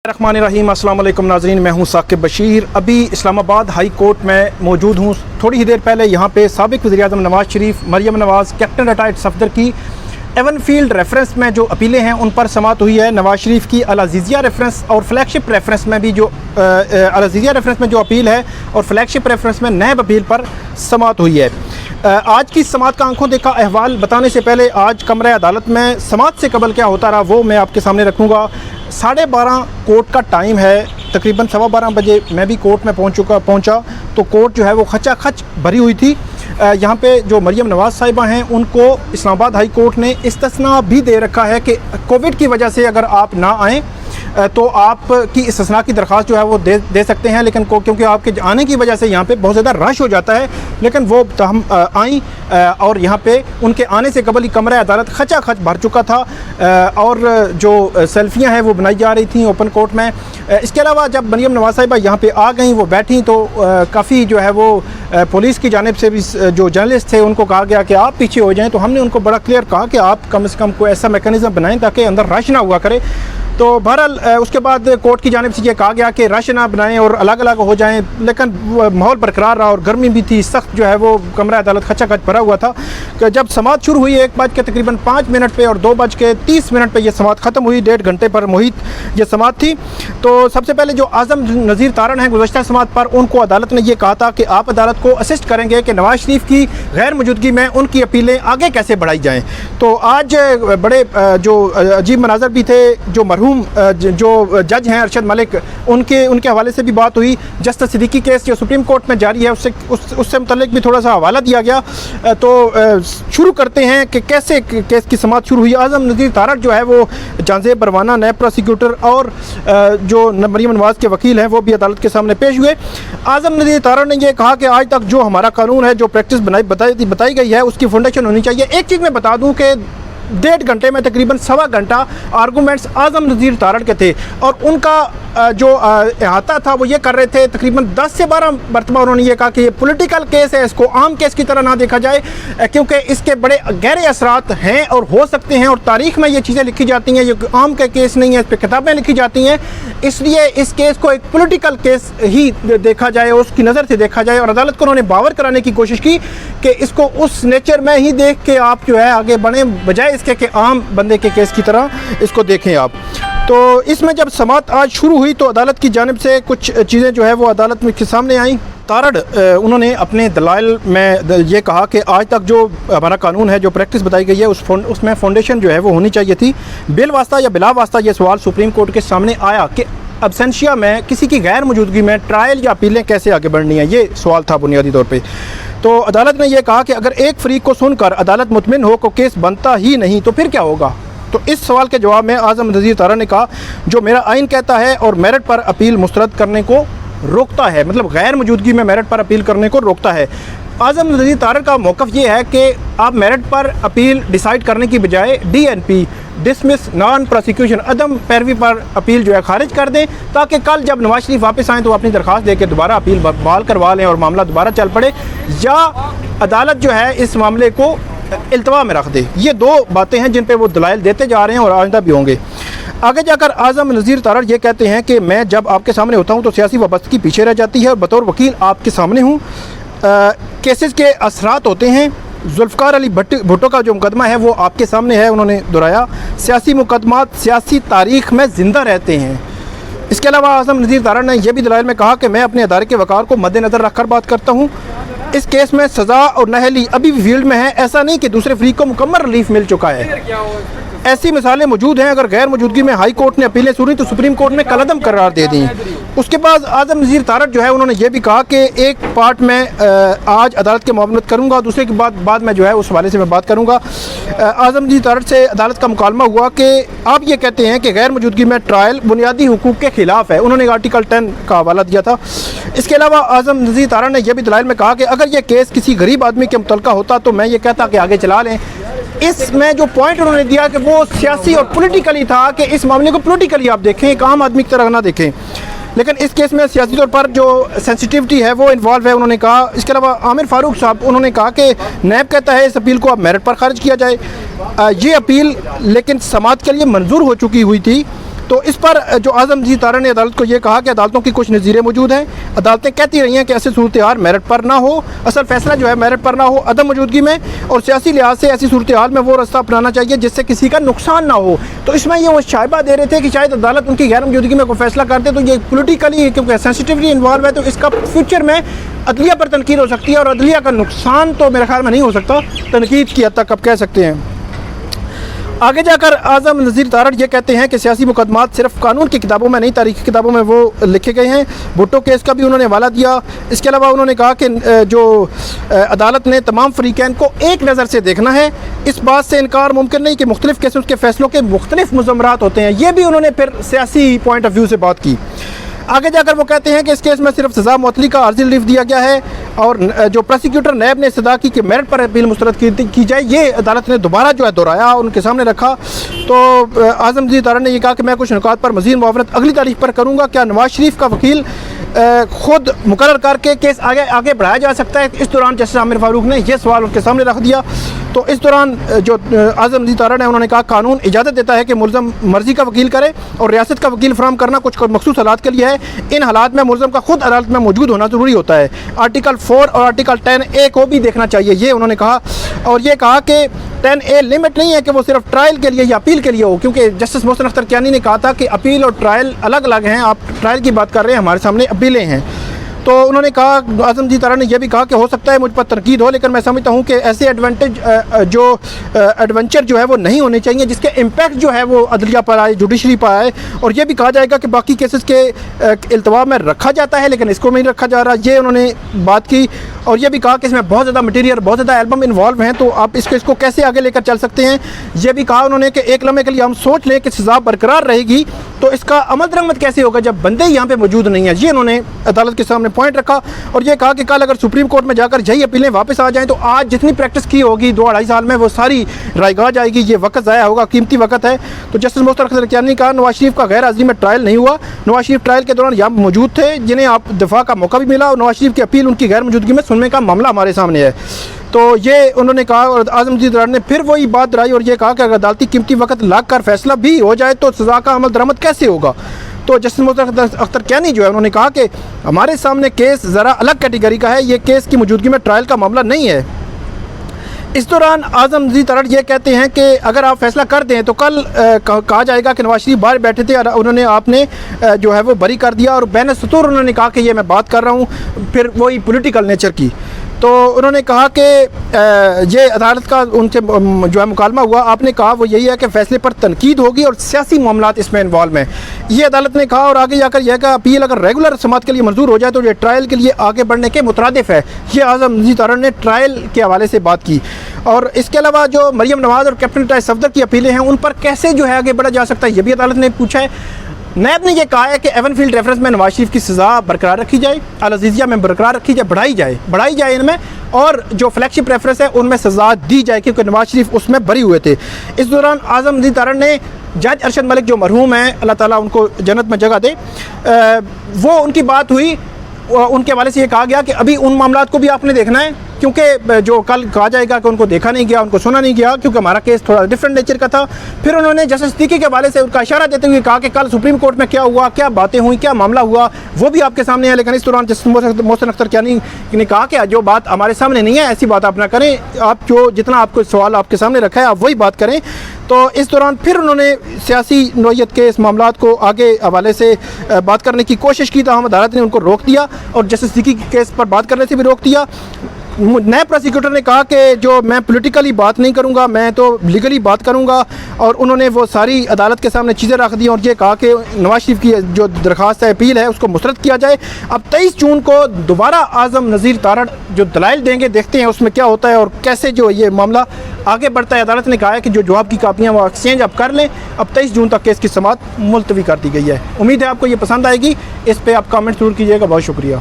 رکھنے الرحیم السلام علیکم ناظرین، میں ہوں ثاقب بشیر۔ ابھی اسلام آباد ہائی کورٹ میں موجود ہوں۔ تھوڑی ہی دیر پہلے یہاں پہ سابق وزیر اعظم نواز شریف، مریم نواز، کیپٹن ریٹائرڈ صفدر کی ایون فیلڈ ریفرنس میں جو اپیلیں ہیں ان پر سماعت ہوئی ہے۔ نواز شریف کی العزیزیہ ریفرنس اور فلیگ شپ ریفرنس میں بھی جو العزیزیہ ریفرنس میں جو اپیل ہے اور فلیگ شپ ریفرنس میں نیب اپیل پر سماعت ہوئی ہے۔ آج کی سماعت کا آنکھوں دیکھا احوال بتانے سے پہلے آج کمرہ عدالت میں سماعت سے قبل کیا ہوتا رہا وہ میں آپ کے سامنے رکھوں گا۔ 12:30 کورٹ کا ٹائم ہے، تقریباً 12:15 بجے میں بھی کورٹ میں پہنچا تو کورٹ جو ہے وہ کھچا کھچ بھری ہوئی تھی۔ یہاں پہ جو مریم نواز صاحبہ ہیں ان کو اسلام آباد ہائی کورٹ نے استثناء بھی دے رکھا ہے کہ کووڈ کی وجہ سے اگر آپ نہ آئیں تو آپ کی استثناء کی درخواست جو ہے وہ دے سکتے ہیں، لیکن کیونکہ آپ کے آنے کی وجہ سے یہاں پہ بہت زیادہ رش ہو جاتا ہے، لیکن وہ ہم آئیں اور یہاں پہ ان کے آنے سے قبل ہی کمرہ عدالت کھچا کھچ بھر چکا تھا اور جو سیلفیاں ہیں وہ بنائی جا رہی تھیں اوپن کورٹ میں۔ اس کے علاوہ جب مریم نواز صاحبہ یہاں پہ آ گئیں، وہ بیٹھیں تو کافی جو ہے وہ پولیس کی جانب سے بھی جو جرنلسٹ تھے ان کو کہا گیا کہ آپ پیچھے ہو جائیں، تو ہم نے ان کو بڑا کلیئر کہا کہ آپ کم سے کم کوئی ایسا میکانزم بنائیں تاکہ اندر رش نہ ہوا کرے۔ تو بہرحال اس کے بعد کورٹ کی جانب سے یہ کہا گیا کہ رش نہ بنائیں اور الگ الگ ہو جائیں، لیکن ماحول برقرار رہا اور گرمی بھی تھی، سخت جو ہے وہ کمرہ عدالت کھچا کھچ بھرا ہوا تھا کہ جب سماعت شروع ہوئی 1 بج کے تقریباً 5 منٹ پہ اور 2:30 منٹ پہ یہ سماعت ختم ہوئی، 1.5 گھنٹے پر محیط یہ سماعت تھی۔ تو سب سے پہلے جو اعظم نذیر تارڑ ہیں گزشتہ سماعت پر، ان کو عدالت نے یہ کہا تھا کہ آپ عدالت کو اسسٹ کریں گے کہ نواز شریف کی غیر موجودگی میں ان کی اپیلیں آگے کیسے بڑھائی جائیں۔ تو آج بڑے جو عجیب مناظر بھی تھے، جو مرحوم جو جج ہیں ارشد ملک، ان کے حوالے سے بھی بات ہوئی۔ جسٹس صدیقی کیس جو سپریم کورٹ میں جاری ہے اس سے متعلق بھی تھوڑا سا حوالہ دیا گیا۔ تو شروع کرتے ہیں کہ کیسے کیس کی سماعت شروع ہوئی۔ اعظم نذیر تارڑ جو ہے وہ جانزیب پروانہ نیب پروسیکیوٹر اور جو مریم نواز کے وکیل ہیں وہ بھی عدالت کے سامنے پیش ہوئے۔ اعظم نذیر تارڑ نے یہ کہا کہ آج تک جو ہمارا قانون ہے، جو پریکٹس بتائی گئی ہے، اس کی فاؤنڈیشن ہونی چاہیے۔ ایک چیز میں بتا دوں کہ 1.5 گھنٹے میں تقریباً 1.25 گھنٹہ آرگومنٹس اعظم نذیر تارڑ کے تھے اور ان کا جو احاطہ تھا وہ یہ کر رہے تھے، تقریباً 10 سے 12 مرتبہ انہوں نے یہ کہا کہ یہ پولیٹیکل کیس ہے، اس کو عام کیس کی طرح نہ دیکھا جائے کیونکہ اس کے بڑے گہرے اثرات ہیں اور ہو سکتے ہیں، اور تاریخ میں یہ چیزیں لکھی جاتی ہیں، یہ عام کا کیس نہیں ہے، اس پہ کتابیں لکھی جاتی ہیں، اس لیے اس کیس کو ایک پولیٹیکل کیس ہی دیکھا جائے، اس کی نظر سے دیکھا جائے۔ اور عدالت کو انہوں نے باور کرانے کی کوشش کی کہ اس کو اس نیچر میں ہی دیکھ کے آپ جو ہے آگے بڑھیں، بجائے اس کے کہ عام بندے کے کیس کی طرح اس کو دیکھیں آپ۔ تو اس میں جب سماعت آج شروع ہوئی تو عدالت کی جانب سے کچھ چیزیں جو ہے وہ عدالت میں کے سامنے آئیں۔ تارڑ انہوں نے اپنے دلائل میں یہ کہا کہ آج تک جو ہمارا قانون ہے، جو پریکٹس بتائی گئی ہے، اس میں فاؤنڈیشن جو ہے وہ ہونی چاہیے تھی۔ بل واسطہ یا بلا واسطہ یہ سوال سپریم کورٹ کے سامنے آیا کہ ابسینشیا میں کسی کی غیر موجودگی میں ٹرائل یا اپیلیں کیسے آگے بڑھنی ہیں، یہ سوال تھا بنیادی طور پہ۔ تو عدالت نے یہ کہا کہ اگر ایک فریق کو سن کر عدالت مطمئن ہو کہ کیس بنتا ہی نہیں تو پھر کیا ہوگا۔ تو اس سوال کے جواب میں اعظم نذیر تارڑ نے کہا جو میرا آئین کہتا ہے اور میرٹ پر اپیل مسترد کرنے کو روکتا ہے، مطلب غیر موجودگی میں میرٹ پر اپیل کرنے کو روکتا ہے۔ اعظم نذیر تارڑ کا موقف یہ ہے کہ آپ میرٹ پر اپیل ڈیسائیڈ کرنے کی بجائے DNP ڈسمس نان پروسیکیوشن عدم پیروی پر اپیل جو ہے خارج کر دیں تاکہ کل جب نواز شریف واپس آئیں تو اپنی درخواست دے کے دوبارہ اپیل بحال کروا لیں اور معاملہ دوبارہ چل پڑے، یا عدالت جو ہے اس معاملے کو التوا میں رکھ دے۔ یہ 2 باتیں ہیں جن پہ وہ دلائل دیتے جا رہے ہیں اور آئندہ بھی ہوں گے۔ آگے جا کر اعظم نذیر تارڑ یہ کہتے ہیں کہ میں جب آپ کے سامنے ہوتا ہوں تو سیاسی وابستگی پیچھے رہ جاتی ہے اور بطور وکیل آپ کے سامنے ہوں۔ کیسز کے اثرات ہوتے ہیں۔ ذوالفقار علی بھٹو کا جو مقدمہ ہے وہ آپ کے سامنے ہے، انہوں نے دہرایا سیاسی مقدمات سیاسی تاریخ میں زندہ رہتے ہیں۔ اس کے علاوہ اعظم نذیر تارڑ نے یہ بھی دلائل میں کہا کہ میں اپنے ادارے کے وقار کو مد نظر رکھ کر بات کرتا ہوں۔ اس کیس میں سزا اور نااہلی ابھی بھی فیلڈ میں ہے، ایسا نہیں کہ دوسرے فریق کو مکمل ریلیف مل چکا ہے۔ ایسی مثالیں موجود ہیں، اگر غیر موجودگی میں ہائی کورٹ نے اپیلیں سنی تو سپریم کورٹ نے کالعدم قرار دے دیں۔ اس کے بعد اعظم نذیر تارڑ جو ہے انہوں نے یہ بھی کہا کہ ایک پارٹ میں آج عدالت کے معاملت کروں گا، دوسرے کے بعد میں جو ہے اس حوالے سے میں بات کروں گا۔ اعظم نذیر تارڑ سے عدالت کا مکالمہ ہوا کہ آپ یہ کہتے ہیں کہ غیر موجودگی میں ٹرائل بنیادی حقوق کے خلاف ہے، انہوں نے آرٹیکل 10 کا حوالہ دیا تھا۔ اس کے علاوہ اعظم نذیر تارڑ نے یہ بھی دلائل میں کہا کہ اگر یہ کیس کسی غریب آدمی کے متعلقہ ہوتا تو میں یہ کہتا کہ آگے چلا لیں۔ اس میں جو پوائنٹ انہوں نے دیا کہ وہ سیاسی اور پولیٹیکلی تھا کہ اس معاملے کو پولیٹیکلی آپ دیکھیں، ایک عام آدمی کی طرح نہ دیکھیں، لیکن اس کیس میں سیاسی طور پر جو سینسیٹیوٹی ہے وہ انوالو ہے، انہوں نے کہا۔ اس کے علاوہ عامر فاروق صاحب انہوں نے کہا کہ نیب کہتا ہے اس اپیل کو اب میرٹ پر خارج کیا جائے۔ یہ اپیل لیکن سماعت کے لیے منظور ہو چکی ہوئی تھی، تو اس پر جو اعظم نذیر تارڑ نے عدالت کو یہ کہا کہ عدالتوں کی کچھ نظیریں موجود ہیں، عدالتیں کہتی رہی ہیں کہ ایسی صورتحال میرٹ پر نہ ہو، اصل فیصلہ جو ہے میرٹ پر نہ ہو عدم موجودگی میں، اور سیاسی لحاظ سے ایسی صورتحال میں وہ راستہ اپنانا چاہیے جس سے کسی کا نقصان نہ ہو۔ تو اس میں یہ وہ شائبہ دے رہے تھے کہ شاید عدالت ان کی غیر موجودگی میں کوئی فیصلہ کرتے تو یہ پولیٹیکلی کیونکہ سینسٹیولی انوالو ہے تو اس کا فیوچر میں عدلیہ پر تنقید ہو سکتی ہے، اور عدلیہ کا نقصان تو میرے خیال میں نہیں ہو سکتا، تنقید کی حد تک اب کہہ سکتے ہیں۔ آگے جا کر اعظم نذیر تارڑ یہ کہتے ہیں کہ سیاسی مقدمات صرف قانون کی کتابوں میں نہیں، تاریخی کتابوں میں وہ لکھے گئے ہیں۔ بھٹو کیس کا بھی انہوں نے حوالہ دیا۔ اس کے علاوہ انہوں نے کہا کہ جو عدالت نے تمام فریقین کو ایک نظر سے دیکھنا ہے، اس بات سے انکار ممکن نہیں کہ مختلف کیسوں کے فیصلوں کے مختلف مضمرات ہوتے ہیں۔ یہ بھی انہوں نے پھر سیاسی پوائنٹ آف ویو سے بات کی۔ آگے جا کر وہ کہتے ہیں کہ اس کیس میں صرف سزا معطلی کا عارضی ریلیف دیا گیا ہے، اور جو پروسیکیوٹر نیب نے صدیقی کے میرٹ پر اپیل مسترد کی جائے، یہ عدالت نے دوبارہ جو ہے دہرایا، ان کے سامنے رکھا۔ تو اعظم نذیر تارڑ نے یہ کہا کہ میں کچھ نکات پر مزید معاونت اگلی تاریخ پر کروں گا۔ کیا نواز شریف کا وکیل خود مقرر کر کے کیس آگے بڑھایا جا سکتا ہے؟ اس دوران جسٹس عامر فاروق نے یہ سوال ان کے سامنے رکھ دیا۔ تو اس دوران جو اعظم نذیر تارڑ نے انہوں نے کہا قانون اجازت دیتا ہے کہ ملزم مرضی کا وکیل کرے، اور ریاست کا وکیل فراہم کرنا کچھ مخصوص حالات کے لیے ہے۔ ان حالات میں ملزم کا خود عدالت میں موجود ہونا ضروری ہوتا ہے۔ آرٹیکل 4 اور آرٹیکل 10A کو بھی دیکھنا چاہیے، یہ انہوں نے کہا۔ اور یہ کہا کہ 10A لمٹ نہیں ہے کہ وہ صرف ٹرائل کے لیے یا اپیل کے لیے ہو، کیونکہ جسٹس محسن اختر کیانی نے کہا تھا کہ اپیل اور ٹرائل الگ الگ ہیں، آپ ٹرائل کی بات کر رہے ہیں، ہمارے سامنے اپیلیں ہیں۔ تو انہوں نے کہا، اعظم نذیر تارڑ نے یہ بھی کہا کہ ہو سکتا ہے مجھ پر تنقید ہو، لیکن میں سمجھتا ہوں کہ ایسے ایڈونچر جو ہے وہ نہیں ہونے چاہیے جس کے امپیکٹ جو ہے وہ عدلیہ پر آئے، جوڈیشری پر آئے۔ اور یہ بھی کہا جائے گا کہ باقی کیسز کے التوا میں رکھا جاتا ہے لیکن اس کو نہیں رکھا جا رہا، یہ انہوں نے بات کی۔ اور یہ بھی کہا کہ اس میں بہت زیادہ مٹیریل، بہت زیادہ البم انوالو ہیں، تو آپ اس کو کیسے آگے لے کر چل سکتے ہیں۔ یہ بھی کہا انہوں نے کہ ایک لمحے کے لیے ہم سوچ لیں کہ سزا برقرار رہے گی تو اس کا عمل درآمد کیسے ہوگا جب بندے یہاں پہ موجود نہیں ہیں۔ یہ انہوں نے عدالت کے سامنے پوائنٹ رکھا، اور یہ کہا کہ کل اگر سپریم کورٹ میں جا کر یہی اپیلیں واپس آ جائیں تو آج جتنی پریکٹس کی ہوگی 2-2.5 سال میں وہ ساری رائے گاہ جائے گی، یہ وقت ضائع ہوگا، قیمتی وقت ہے۔ تو جسٹس محسن اختر کیانی نے کہا نواز شریف کا غیر حاضری میں ٹرائل نہیں ہوا، نواز شریف ٹرائل کے دوران یہاں موجود تھے جنہیں آپ دفاع کا موقع بھی ملا، اور نواز شریف کی اپیل ان کی غیر موجودگی میں سننے کا معاملہ ہمارے سامنے ہے۔ تو یہ انہوں نے کہا، اور اعظم نذیر تارڑ نے پھر وہی بات دہرائی اور یہ کہا کہ اگر عدالتی قیمتی وقت لاگ کر فیصلہ بھی ہو جائے تو سزا کا عمل درآمد کیسے ہوگا۔ تو جسٹس محسن اختر کیانی جو ہے انہوں نے کہا کہ ہمارے سامنے کیس ذرا الگ کیٹیگری کا ہے، یہ کیس کی موجودگی میں ٹرائل کا معاملہ نہیں ہے۔ اس دوران اعظم نذیر تارڑ یہ کہتے ہیں کہ اگر آپ فیصلہ کر دیں تو کل کہا جائے گا کہ نواز شریف باہر بیٹھے تھے اور انہوں نے آپ نے جو ہے وہ بری کر دیا، اور بین سطور انہوں نے کہا کہ یہ میں بات کر رہا ہوں پھر وہی پولیٹیکل نیچر کی۔ تو انہوں نے کہا کہ یہ عدالت کا ان سے جو ہے مکالمہ ہوا، آپ نے کہا وہ یہی ہے کہ فیصلے پر تنقید ہوگی اور سیاسی معاملات اس میں انوالو ہیں، یہ عدالت نے کہا۔ اور آگے جا کر یہ کہ اپیل اگر ریگولر سماعت کے لیے منظور ہو جائے تو یہ ٹرائل کے لیے آگے بڑھنے کے مترادف ہے، یہ اعظم نذیر تارڑ نے ٹرائل کے حوالے سے بات کی۔ اور اس کے علاوہ جو مریم نواز اور کیپٹن ڈیڑھ صفدر کی اپیلیں ہیں ان پر کیسے جو ہے آگے بڑھا جا سکتا ہے، یہ بھی عدالت نے پوچھا ہے۔ نیب نے یہ کہا ہے کہ ایون فیلڈ ریفرنس میں نواز شریف کی سزا برقرار رکھی جائے، العزیزیہ میں برقرار رکھی جائے، بڑھائی جائے ان میں، اور جو فلیگ شپ ریفرنس ہے ان میں سزا دی جائے کیونکہ نواز شریف اس میں بری ہوئے تھے۔ اس دوران اعظم نذیر تارڑ نے جج ارشد ملک جو مرحوم ہیں، اللہ تعالیٰ ان کو جنت میں جگہ دے، وہ ان کی بات ہوئی، ان کے حوالے سے یہ کہا گیا کہ ابھی ان معاملات کو بھی آپ نے دیکھنا ہے، کیونکہ جو کل کہا جائے گا کہ ان کو دیکھا نہیں گیا، ان کو سنا نہیں گیا، کیونکہ ہمارا کیس تھوڑا ڈفرینٹ نیچر کا تھا۔ پھر انہوں نے جسٹس صدیقی کے حوالے سے ان کا اشارہ دیتے ہوئے کہا کہ کل سپریم کورٹ میں کیا ہوا، کیا باتیں ہوئیں، کیا معاملہ ہوا، وہ بھی آپ کے سامنے ہے۔ لیکن اس دوران جسٹس محسن اختر کیانی نے کہا کہ جو بات ہمارے سامنے نہیں ہے ایسی بات آپ نہ کریں، آپ جو جتنا آپ کو سوال آپ کے سامنے رکھا ہے آپ وہی بات کریں۔ تو اس دوران پھر انہوں نے سیاسی نوعیت کے اس معاملات کو آگے حوالے سے بات کرنے کی کوشش کی، تاہم عدالت نے ان کو روک دیا اور جسٹس صدیقی کے کیس پر بات کرنے سے بھی روک دیا۔ نئے پروسیکیوٹر نے کہا کہ جو میں پولیٹیکلی بات نہیں کروں گا، میں تو لیگلی بات کروں گا، اور انہوں نے وہ ساری عدالت کے سامنے چیزیں رکھ دی اور یہ کہا کہ نواز شریف کی جو درخواست ہے، اپیل ہے، اس کو مسترد کیا جائے۔ اب 23 جون کو دوبارہ اعظم نذیر تارڑ جو دلائل دیں گے، دیکھتے ہیں اس میں کیا ہوتا ہے اور کیسے جو یہ معاملہ آگے بڑھتا ہے۔ عدالت نے کہا ہے کہ جو جواب کی کاپیاں وہ ایکسچینج اب کر لیں۔ اب 23 جون تک کیس کی سماعت ملتوی کر دی گئی ہے۔ امید ہے آپ کو یہ پسند آئے گی، اس پہ آپ کامنٹ ضرور کیجیے گا۔ بہت شکریہ۔